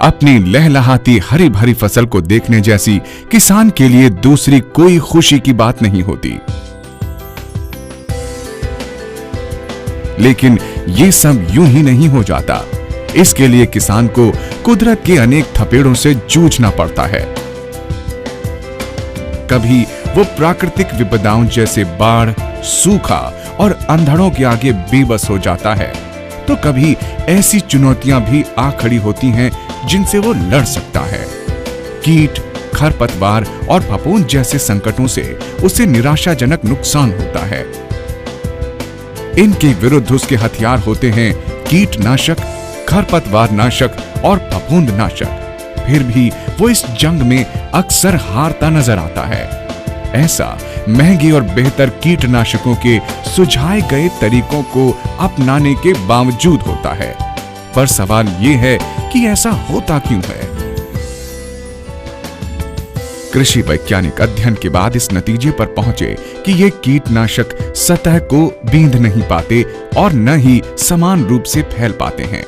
अपनी लहलहाती हरी भरी फसल को देखने जैसी किसान के लिए दूसरी कोई खुशी की बात नहीं होती। लेकिन ये सब यूं ही नहीं हो जाता। इसके लिए किसान को कुदरत के अनेक थपेड़ों से जूझना पड़ता है। कभी वो प्राकृतिक विपदाओं जैसे बाढ़, सूखा और अंधड़ों के आगे बेबस हो जाता है, तो कभी ऐसी चुनौतियां भी आ खड़ी होती हैं जिनसे वो लड़ सकता है। कीट, खरपतवार और फफूंद जैसे संकटों से उसे निराशाजनक नुकसान होता है। इनके विरुद्ध उसके हथियार होते हैं कीटनाशक, खरपतवार नाशक और फफूंद नाशक। फिर भी वो इस जंग में अक्सर हारता नजर आता है। ऐसा महंगे और बेहतर कीटनाशकों के सुझाए गए तरीकों को अपनाने के बावजूद होता है। पर सवाल ये है कि ऐसा होता क्यों है? कृषि वैज्ञानिक अध्ययन के बाद इस नतीजे पर पहुंचे कि ये कीटनाशक सतह को बींध नहीं पाते और न ही समान रूप से फैल पाते हैं।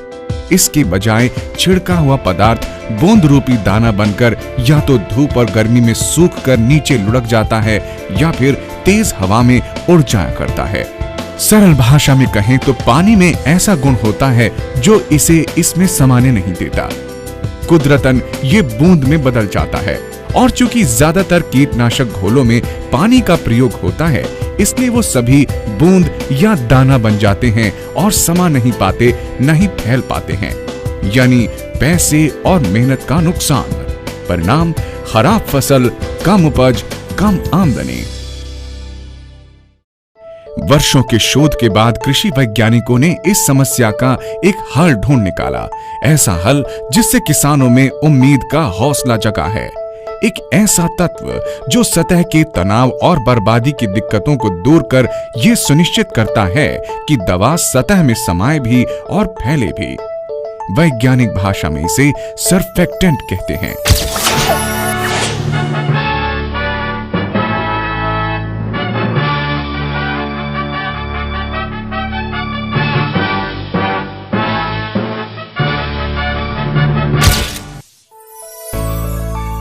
इसके बजाय छिड़का हुआ पदार्थ बूंद रूपी दाना बनकर या तो धूप और गर्मी में सूख कर नीचे लुढ़क जाता है या फिर तेज हवा में उड़ जाया करता है। सरल भाषा में कहें तो पानी में ऐसा गुण होता है जो इसे इसमें समाने नहीं देता। कुदरतन ये बूंद में बदल जाता है। और चूंकि ज्यादातर कीटनाशक घोलों में पानी का प्रयोग होता है, इसलिए वो सभी बूंद या दाना बन जाते हैं और समा नहीं पाते, नहीं फैल पाते हैं। यानी पैसे और मेहनत का नुकसान। परिणाम खराब फसल, कम उपज, कम आमदनी। वर्षों के शोध के बाद कृषि वैज्ञानिकों ने इस समस्या का एक हल ढूंढ निकाला। ऐसा हल जिससे किसानों में उम्मीद का हौसला जगा है। एक ऐसा तत्व जो सतह के तनाव और बर्बादी की दिक्कतों को दूर कर यह सुनिश्चित करता है कि दवा सतह में समाये भी और फैले भी। वैज्ञानिक भाषा में इसे सरफेक्टेंट कहते हैं।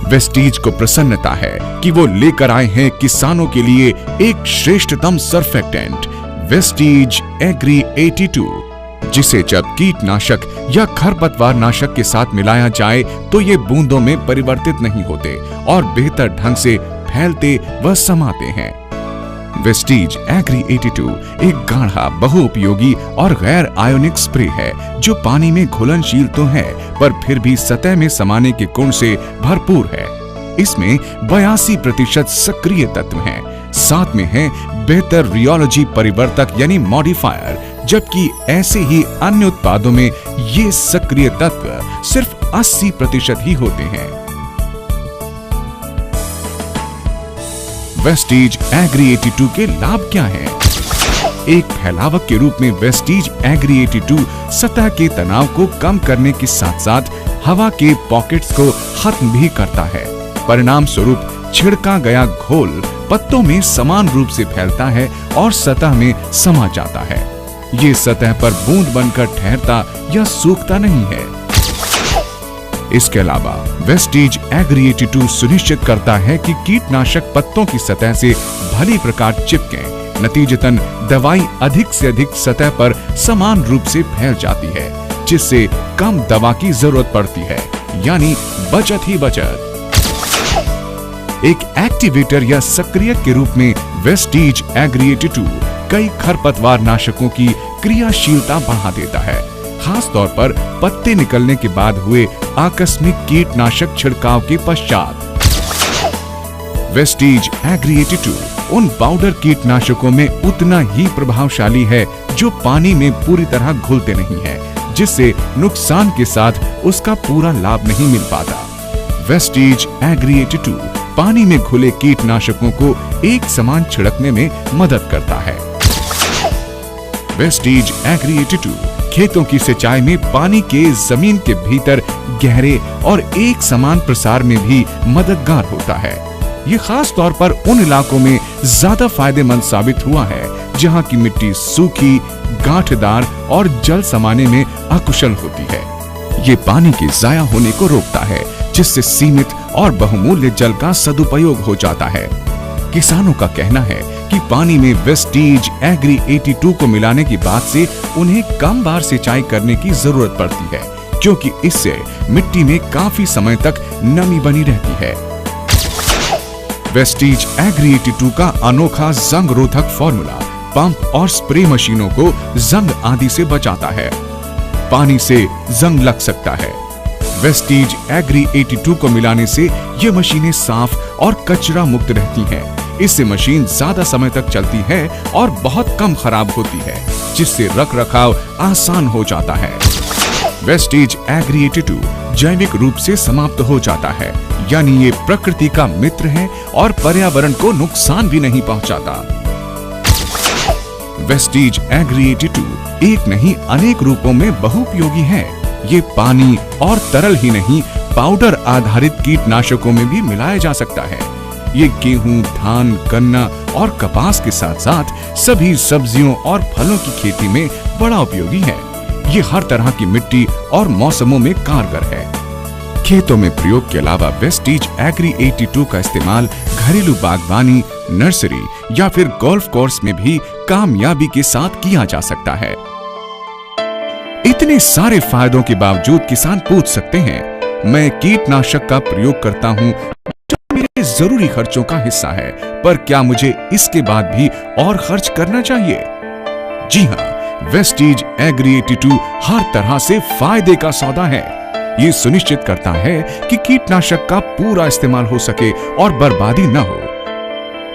वेस्टीज को प्रसन्नता है कि वो लेकर आए हैं किसानों के लिए एक श्रेष्ठतम सरफेक्टेंट, वेस्टीज एग्री 82, जिसे जब कीटनाशक या खरपतवार नाशक के साथ मिलाया जाए तो ये बूंदों में परिवर्तित नहीं होते और बेहतर ढंग से फैलते व समाते हैं। वेस्टीज एग्री 82 एक गाढ़ा, बहुउपयोगी और गैर आयोनिक स्प्रे है जो पानी में घुलनशील तो है पर फिर भी सतह में समाने के गुण से भरपूर है। इसमें 82% सक्रिय तत्व हैं। साथ में है बेहतर रियोलॉजी परिवर्तक यानी मॉडिफायर, जबकि ऐसे ही अन्य उत्पादों में ये सक्रिय तत्व सिर्फ 80% ही होते हैं। वेस्टीज एग्री 82 के लाभ क्या हैं? एक फैलावक के रूप में वेस्टीज एग्री 82 सतह के तनाव को कम करने के साथ साथ हवा के पॉकेट्स को खत्म भी करता है। परिणाम स्वरूप छिड़का गया घोल पत्तों में समान रूप से फैलता है और सतह में समा जाता है। ये सतह पर बूंद बनकर ठहरता या सूखता नहीं है। इसके अलावा वेस्टीज एग्री 82 सुनिश्चित करता है कि कीटनाशक पत्तों की सतह से भली प्रकार चिपके। नतीजतन दवाई अधिक से अधिक सतह पर समान रूप से फैल जाती है, जिससे कम दवा की जरूरत पड़ती है, यानी बचत ही बचत। एक एक्टिवेटर या सक्रियक के रूप में वेस्टीज एग्री 82 कई खरपतवार नाशकों की क्रियाशीलता बढ़ा देता है, खास तौर पर पत्ते निकलने के बाद हुए आकस्मिक कीटनाशक छिड़काव के पश्चात। वेस्टीज एग्री 82 उन पाउडर कीटनाशकों में उतना ही प्रभावशाली है जो पानी में पूरी तरह घुलते नहीं है, जिससे नुकसान के साथ उसका पूरा लाभ नहीं मिल पाता। वेस्टीज एग्री 82 पानी में घुले कीटनाशकों को एक समान छिड़कने में मदद करता है। वेस्टीज एग्री 82 खेतों की सिंचाई में पानी के जमीन के भीतर गहरे और एक समान प्रसार में भी मददगार होता है। ये खास तौर पर उन इलाकों में ज्यादा फायदेमंद साबित हुआ है जहां की मिट्टी सूखी, गांठदार और जल समाने में अकुशल होती है। ये पानी के जाया होने को रोकता है, जिससे सीमित और बहुमूल्य जल का सदुपयोग हो जाता है। किसानों का कहना है कि पानी में वेस्टीज एग्री 82 को मिलाने के बाद से उन्हें कम बार सिंचाई करने की जरूरत पड़ती है, क्योंकि इससे मिट्टी में काफी समय तक नमी बनी रहती है। वेस्टीज एग्री 82 का अनोखा जंग रोधक फॉर्मूला पंप और स्प्रे मशीनों को जंग आदि से बचाता है। पानी से जंग लग सकता है। वेस्टीज एग्री 82 को मिलाने से ये मशीनें साफ और कचरा मुक्त रहती हैं। इससे मशीन ज्यादा समय तक चलती है और बहुत कम खराब होती है, जिससे रखरखाव आसान हो जाता है। वेस्टीज एग्री 82 जैविक रूप से समाप्त हो जाता है, यानी ये प्रकृति का मित्र है और पर्यावरण को नुकसान भी नहीं पहुंचाता। वेस्टीज एग्री 82 एक नहीं अनेक रूपों में बहुउपयोगी है। ये पानी और तरल ही नहीं, पाउडर आधारित कीटनाशकों में भी मिलाया जा सकता है। ये गेहूं, धान, गन्ना और कपास के साथ साथ सभी सब्जियों और फलों की खेती में बड़ा उपयोगी है। ये हर तरह की मिट्टी और मौसमों में कारगर है। खेतों में प्रयोग के अलावा वेस्टीज एग्री 82 का इस्तेमाल घरेलू बागवानी, नर्सरी या फिर गोल्फ कोर्स में भी कामयाबी के साथ किया जा सकता है। इतने सारे फायदों के बावजूद किसान पूछ सकते हैं, मैं कीटनाशक का प्रयोग करता हूं जो मेरे जरूरी खर्चों का हिस्सा है, पर क्या मुझे इसके बाद भी और खर्च करना चाहिए? जी हाँ, वेस्टीज एग्री 82 हर तरह से फायदे का सौदा है। ये सुनिश्चित करता है कि कीटनाशक का पूरा इस्तेमाल हो सके और बर्बादी न हो।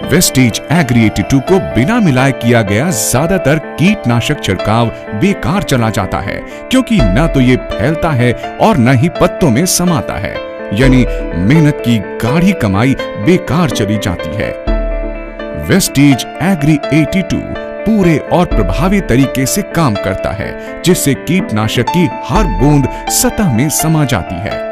वेस्टीज एग्री 82 को बिना मिलाए किया गया ज्यादातर कीटनाशक छिड़काव बेकार चला जाता है, क्योंकि न तो ये फैलता है और न ही पत्तों में समाता है, यानी मेहनत की गाढ़ी कमाई बेकार चली जाती है। वेस्टीज एग्री 82 पूरे और प्रभावी तरीके से काम करता है, जिससे कीटनाशक की हर बूंद सतह में समा जाती है।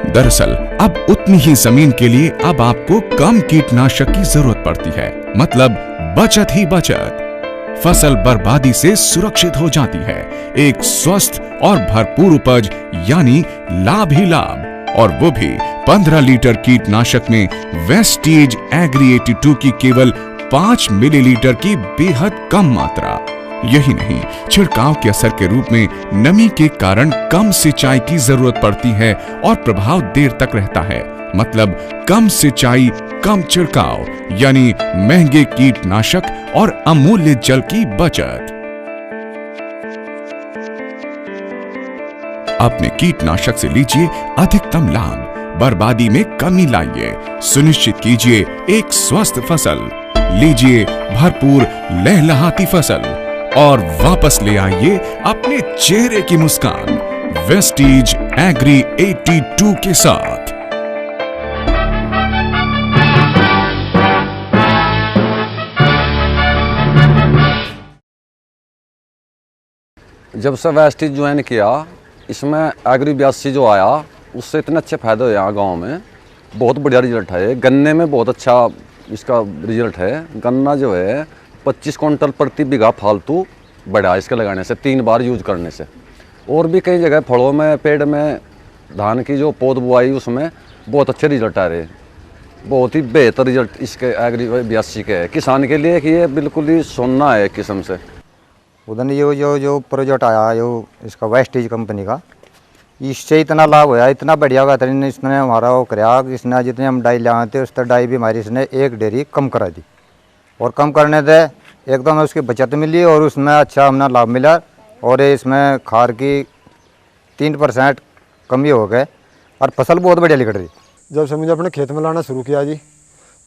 दरअसल अब उतनी ही जमीन के लिए अब आपको कम कीटनाशक की जरूरत पड़ती है, मतलब बचत ही बचत। फसल बर्बादी से सुरक्षित हो जाती है। एक स्वस्थ और भरपूर उपज यानी लाभ ही लाभ, और वो भी 15 लीटर कीटनाशक में वेस्टीज एग्री 82 की केवल 5 मिलीलीटर की बेहद कम मात्रा। यही नहीं, छिड़काव के असर के रूप में नमी के कारण कम सिंचाई की जरूरत पड़ती है और प्रभाव देर तक रहता है, मतलब कम सिंचाई, कम छिड़काव, यानी महंगे कीटनाशक और अमूल्य जल की बचत। अपने कीटनाशक से लीजिए अधिकतम लाभ, बर्बादी में कमी लाइए, सुनिश्चित कीजिए एक स्वस्थ फसल, लीजिए भरपूर लहलहाती फसल और वापस ले आइए अपने चेहरे की मुस्कान वेस्टीज एग्री 82 के साथ। जब से वेस्टीज ज्वाइन किया, इसमें एग्री 82 जो आया, उससे इतने अच्छे फायदे हुए यहाँ गाँव में। बहुत बढ़िया रिजल्ट है। गन्ने में बहुत अच्छा इसका रिजल्ट है। गन्ना जो है 25 क्विंटल प्रति बीघा फालतू बढ़ा इसके लगाने से, 3 बार यूज करने से। और भी कई जगह फलों में, पेड़ में, धान की जो पौध बुआई, उसमें बहुत अच्छे रिजल्ट आ रहे। बहुत ही बेहतर रिजल्ट इसके एग्री 82 के है। किसान के लिए कि ये बिल्कुल ही सोना है किस्म से। उधर जो प्रोजेक्ट आया जो इसका वेस्टीज कंपनी का, इससे इतना लाभ होया, इतना बढ़िया हुआ था। इसने हमारा वो कराया, इसने जितने हम डाई ले आए थे, उस तरह डाई भी हमारी इसने 1 डेयरी कम करा दी, और कम करने से एकदम उसकी बचत मिली और उसमें अच्छा हमने लाभ मिला। और इसमें खाद की 3% कमी हो गए और फसल बहुत बढ़िया निकल रही। जब से मुझे अपने खेत में लाना शुरू किया जी,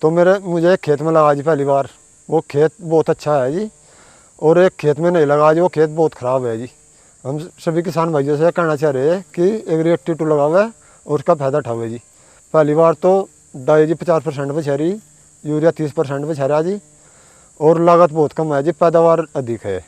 तो मुझे एक खेत में लगा जी पहली बार। वो खेत बहुत अच्छा है जी, और एक खेत में नहीं लगा जी, वो खेत बहुत ख़राब है जी। हम सभी किसान भाइयों से कहना चाह रहे हैं कि एग्री 82 लगावे और उसका फ़ायदा उठावे जी। पहली बार तो डाई जी 50% पे छह रही, यूरिया 30% पे छह रहा जी, और लागत बहुत कम है जी, पैदावार अधिक है।